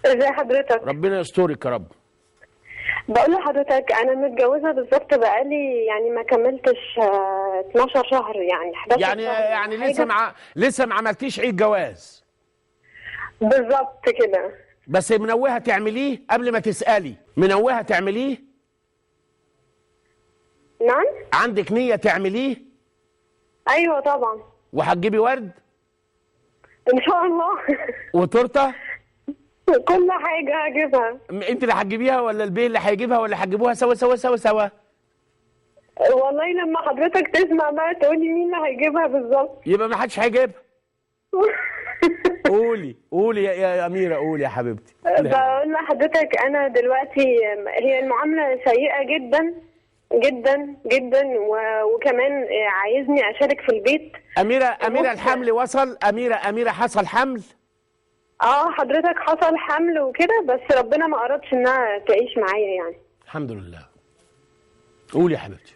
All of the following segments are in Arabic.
ازي حضرتك؟ ربنا يسترك يا رب. بقول لحضرتك انا متجوزه بالظبط بقالي يعني ما كملتش 12 شهر، يعني 11 يعني شهر يعني لسه ما عملتيش عيد جواز. بالظبط كده. بس منوهه تعمليه قبل ما تسالي، منوهه تعمليه؟ نعم. عندك نيه تعمليه؟ ايوه طبعا. وهتجيبي ورد ان شاء الله. وتورته؟ كل حاجه هجيبها. انت اللي هتجيبيها ولا البيه اللي هيجيبها ولا هتجيبوها سوا سوا سوا سوا؟ والله لما حضرتك تسمع بقى تقولي مين اللي هيجيبها بالظبط. يبقى ما حدش هيجيبها. قولي يا أميرة، قولي يا حبيبتي. بقول لحضرتك انا دلوقتي هي المعامله سيئه جدا جدا جدا، وكمان عايزني اشارك في البيت. أميرة الحمل وصل؟ أميرة حصل حمل؟ حضرتك حصل حمل وكده، بس ربنا ما أردش انها تعيش معايا يعني. الحمد لله. قولي يا حبيبتي.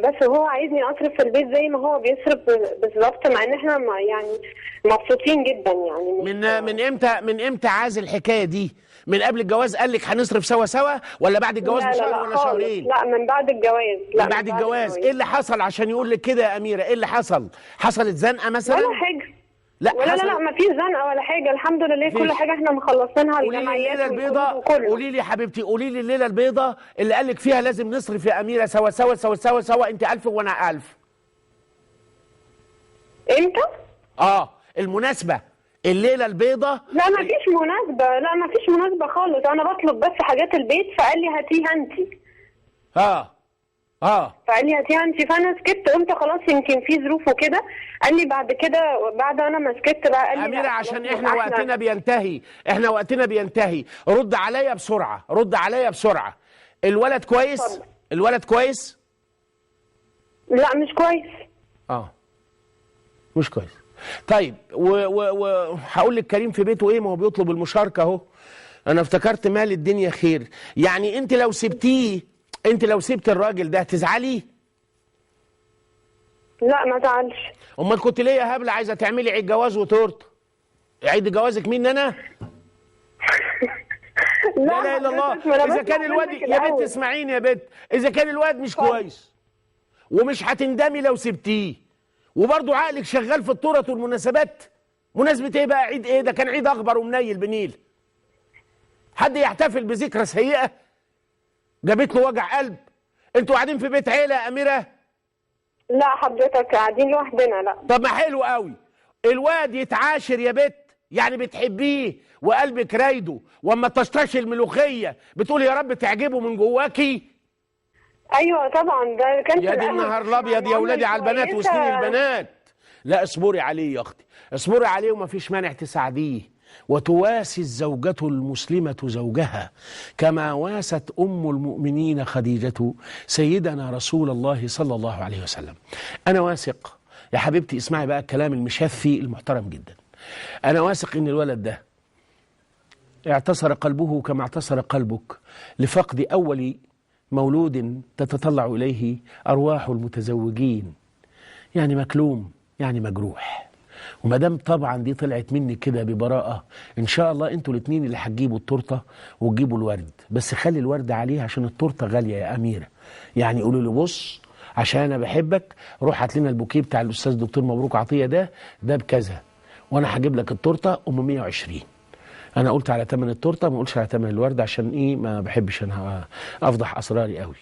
بس هو عايزني اصرف في البيت زي ما هو بيصرف بالظبط، مع ان احنا يعني مبسوطين جدا يعني. من امتى عايز الحكايه دي؟ من قبل الجواز قال لك هنصرف سوا سوا ولا بعد الجواز بشهر ولا شهرين؟ لا من بعد الجواز. لا من بعد الجواز. ايه اللي حصل عشان يقول لك كده يا أميرة؟ ايه اللي حصل؟ حصلت زنقه مثلا؟ ولا حاجه. لا لا ما فيش زنقه ولا حاجه، الحمد لله كل حاجه احنا مخلصينها، الجمعيات البيضاء. قولي لي يا حبيبتي، قولي لي الليله البيضاء اللي قال لك فيها لازم نصرف يا أميرة سوا سوا سوا سوا سوا، انت 1000 وانا 1000. امتى؟ المناسبه الليله البيضاء. لا ما فيش مناسبه، لا ما فيش مناسبه خالص، انا بطلب بس حاجات البيت فقال لي هاتيها انت. فقال لي هاتيها انت، فانا سكت، قلت خلاص يمكن في ظروف وكده. قال لي بعد كده، بعد انا ما سكت بقى قال لي أميرة عشان احنا وقتنا بينتهي، رد عليا بسرعه. الولد كويس؟ طبعا. الولد كويس؟ لا مش كويس. مش كويس. طيب وهقول لك كريم في بيته ايه؟ ما هو بيطلب المشاركه اهو. انا افتكرت مال الدنيا خير. يعني انت لو سبت الراجل ده تزعلي؟ لا ما زعلش. امال كنت ليه يا هبله عايزه تعملي عيد جواز وتورته؟ عيد جوازك مين؟ انا؟ لا اله الا الله. اذا كان الواد يا بنت اسمعيني يا بنت، اذا كان الواد مش كويس ومش هتندمي لو سبتيه، وبرضه عقلك شغال في التورت والمناسبات، مناسبه ايه بقى؟ عيد ايه ده؟ كان عيد اخضر ومنيل بنيل. حد يحتفل بذكرى سيئه جابت له وجع قلب؟ انتوا قاعدين في بيت عيله يا أميرة؟ لا حضرتك قاعدين لوحدنا. لا. طب ما حلو قوي. الواد يتعاشر يا بت، يعني بتحبيه وقلبك رايده، واما تشتشي الملوخيه بتقول يا رب تعجبه من جواكي. ايوه طبعا، ده كان يا دي النهار الابيض يا ولادي على البنات وسنين البنات. لا اصبري عليه يا اختي، اصبري عليه وما فيش مانع تساعديه. وتواسي الزوجة المسلمة زوجها كما واست أم المؤمنين خديجة سيدنا رسول الله صلى الله عليه وسلم. أنا واثق يا حبيبتي، اسمعي بقى الكلام المشفي المحترم جدا. أنا واثق إن الولد ده اعتصر قلبه كما اعتصر قلبك لفقد أول مولود تتطلع إليه أرواح المتزوجين. يعني مكلوم، يعني مجروح. وما دام طبعا دي طلعت مني كده ببراءه، ان شاء الله انتوا الاثنين اللي هتجيبوا التورته وتجيبوا الورد، بس خلي الورد عليه عشان التورته غاليه يا أميرة. يعني قولوا له بص عشان انا بحبك، روح هات لنا البوكيه بتاع الاستاذ دكتور مبروك عطيه ده بكذا، وانا هجيب لك التورته 120. انا قلت على ثمن التورته، ما قلتش على ثمن الورد، عشان ايه؟ ما بحبش انا افضح اسراري قوي.